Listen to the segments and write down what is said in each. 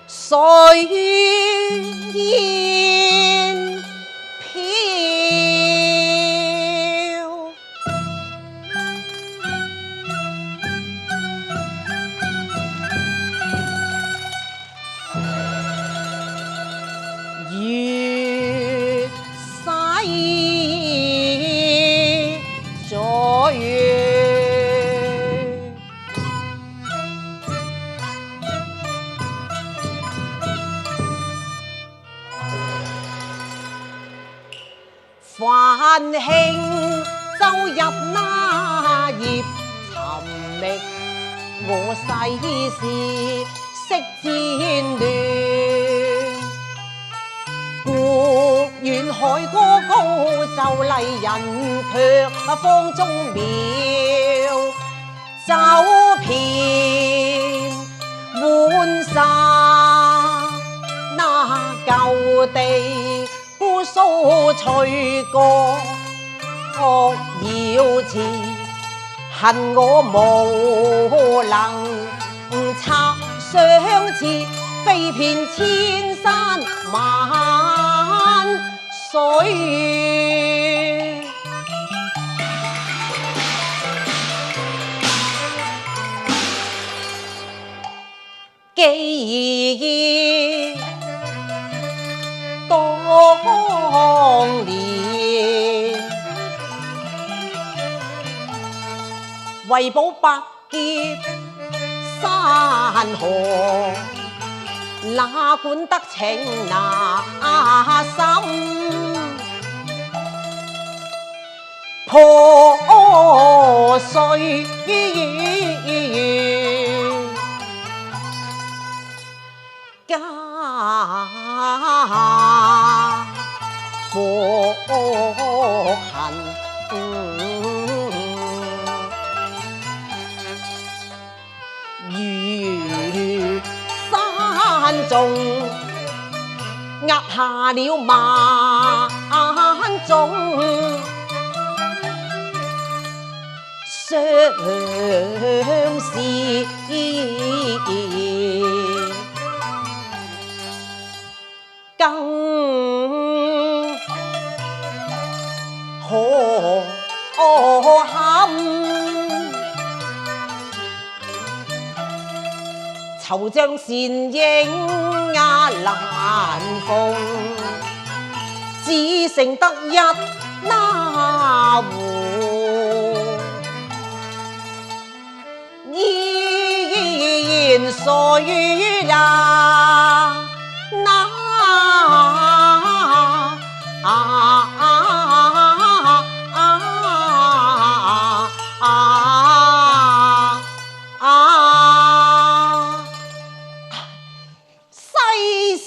水煙飄，月西咗月。泛輕舟入那葉尋覓，我世事識戰亂。故遠海歌高奏麗人，卻芳蹤渺。走遍浣沙那舊地，姑蘇吹歌惡瑤詞，恨我無能插相似，飛遍千山萬水。記當年為保百劫山河，哪管得情那心破碎，家國恨。如山中壓下了萬種相思，更可堪。惆悵倩影壓難逢，只剩得一那壺，依然誰拿世事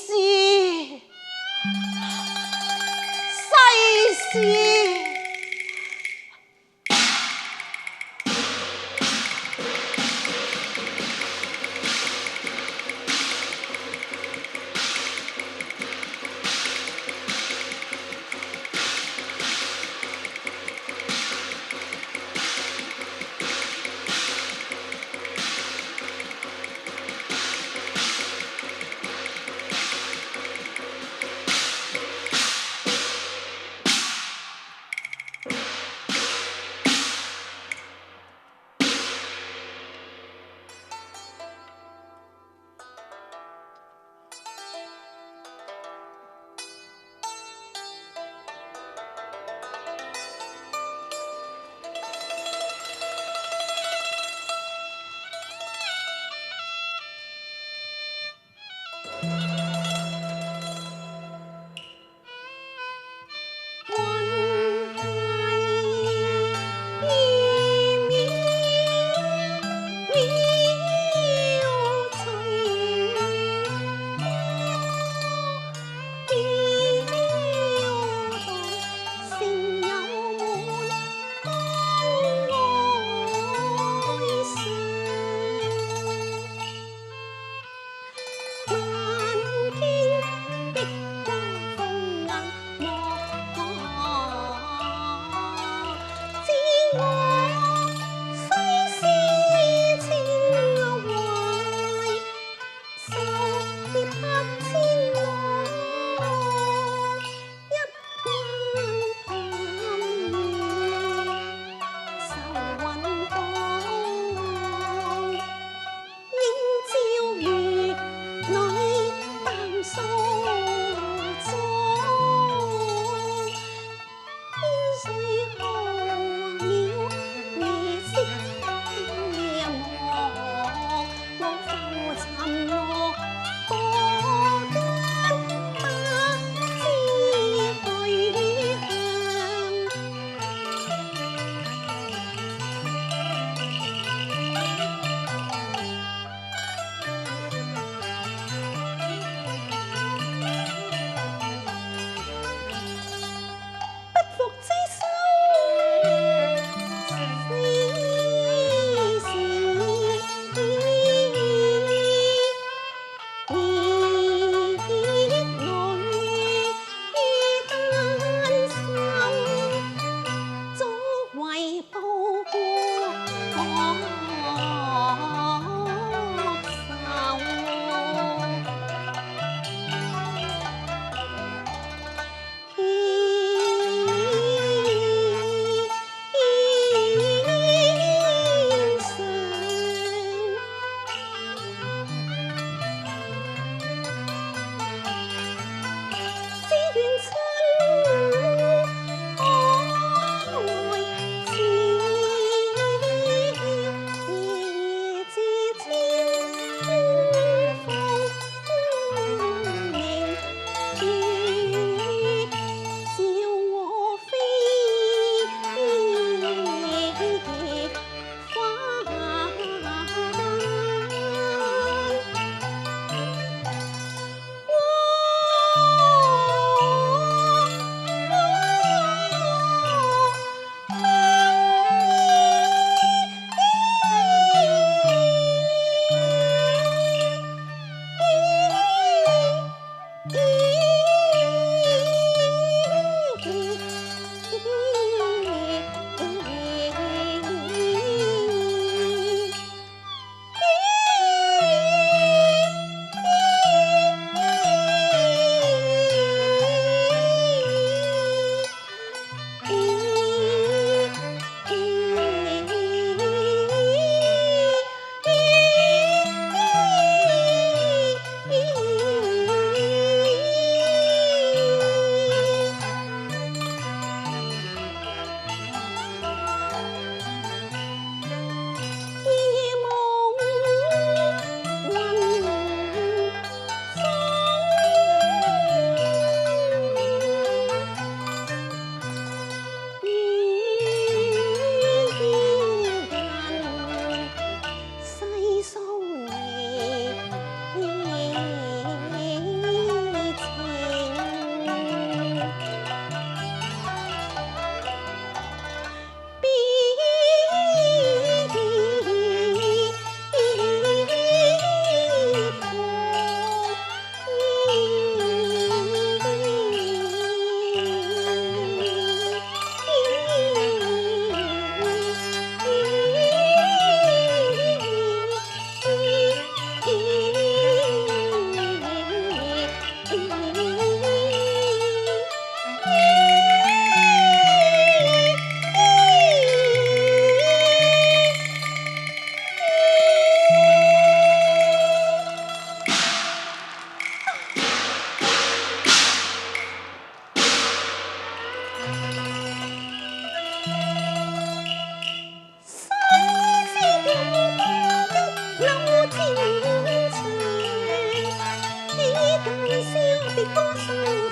宵的歌聲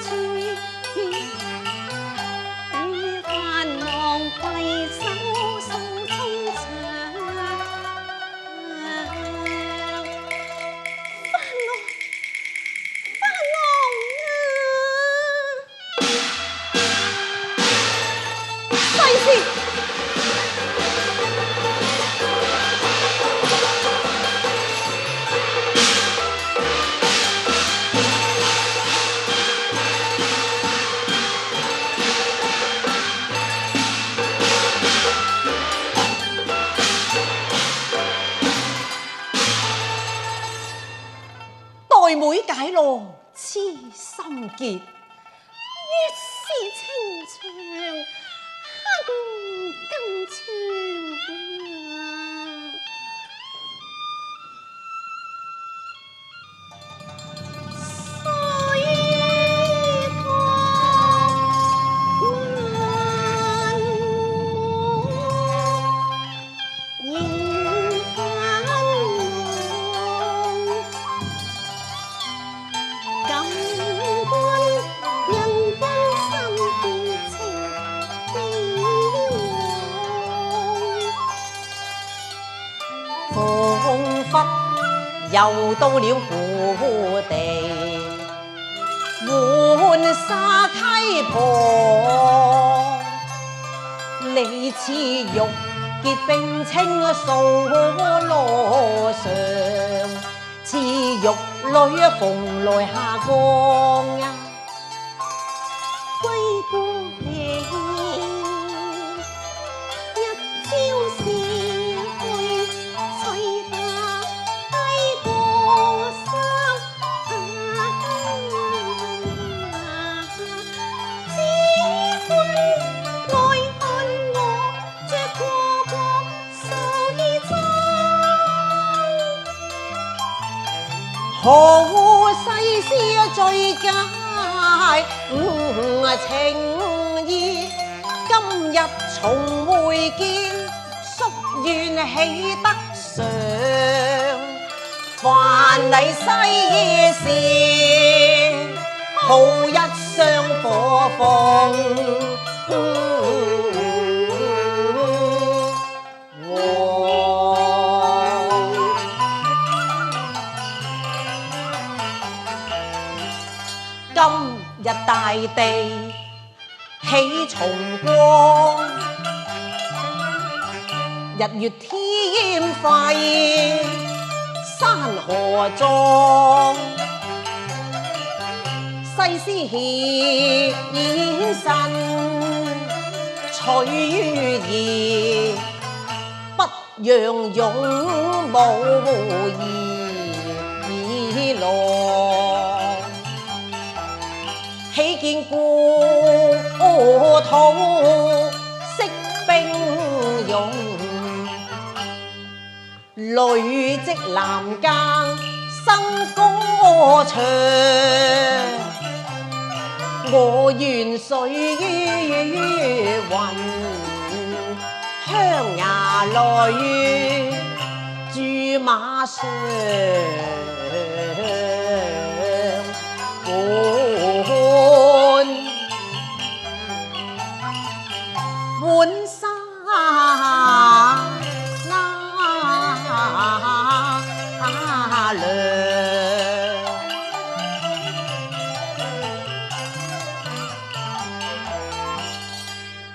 處，與繁忙攜手訴衷腸。待妹解羅痴心結，月是情長恨更長。彷彿又到了故地，浣紗溪旁，你似玉潔冰清掃羅上，似玉女蓬萊下降啊！歸故里，一朝時去，吹得低過三只歡愛看我着過個素衣裝。好世事最佳情意，今日重會見，夙願喜得常。凡你西事，好一雙火鳳。今日大地起重光，日月添輝，山河壯，世事顯神，取於義，不讓勇武兒郎。喜見故土色兵勇，累積南疆生歌唱。我願睡於雲香崖裏，駐馬上。浣紗涼，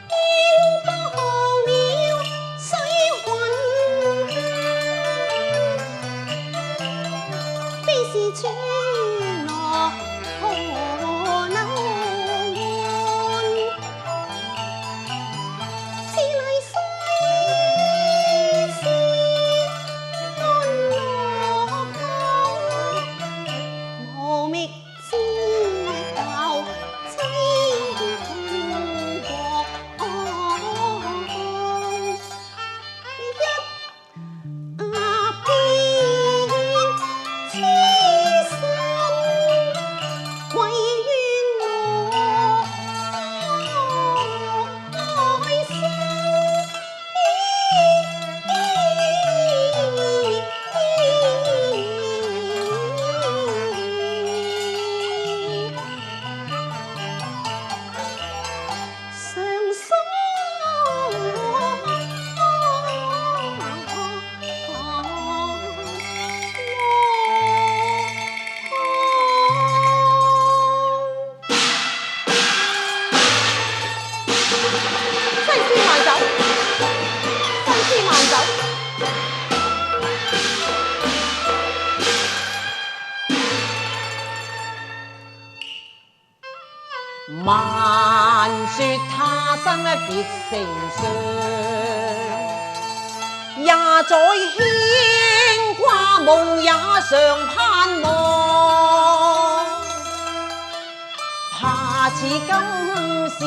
見到了水雲，萬說他生結成雙，也在牽掛夢也常盼望，怕似今宵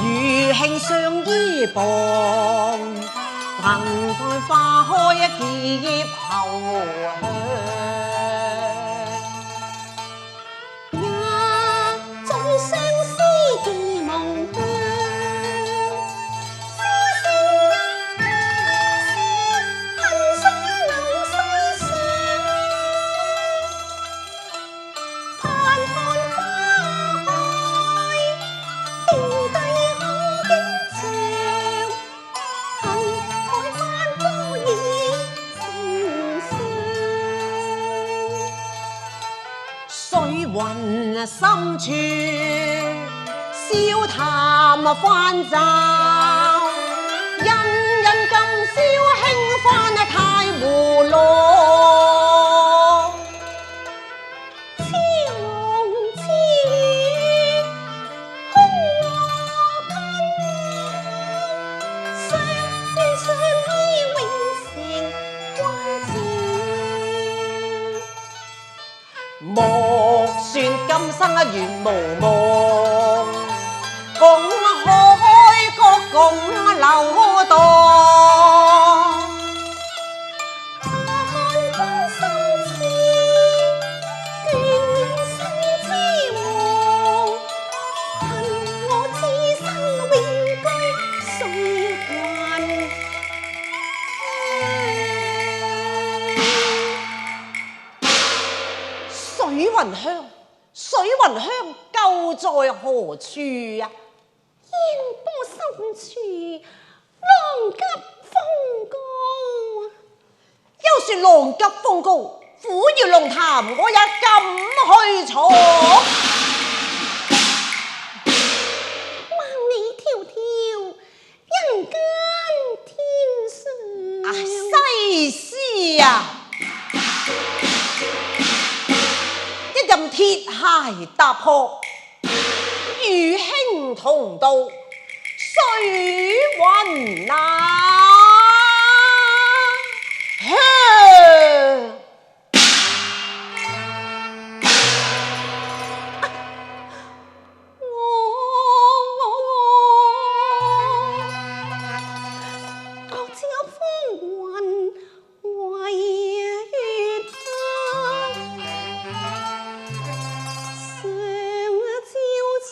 餘慶相依傍，等待花開結後香。水雲深處，笑談歡奏，人人今宵輕翻太湖浪，痴郎痴語，空我盼，相戀相依永成關照。莫算今生緣無夢，共海角共流蕩。看君心思，眷戀心之王，恨我此生永居水關。水雲香，水雲香，舊在何處呀？煙波深處，浪急風高。休說浪急風高，虎搖龍潭我也敢去闖。萬里迢迢，人間天上。西施呀！一任鐵鞋踏破，與卿同渡水雲香。各自有風雲為月燈，上照在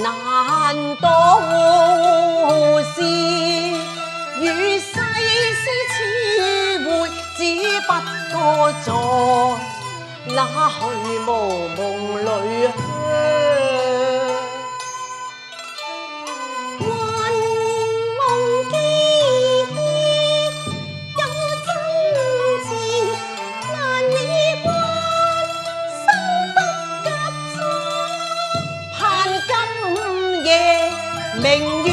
難道是與西施此會，只不過在那虛無夢裏幻夢記憶有真情，難理關心不夾雜，盼今夜明月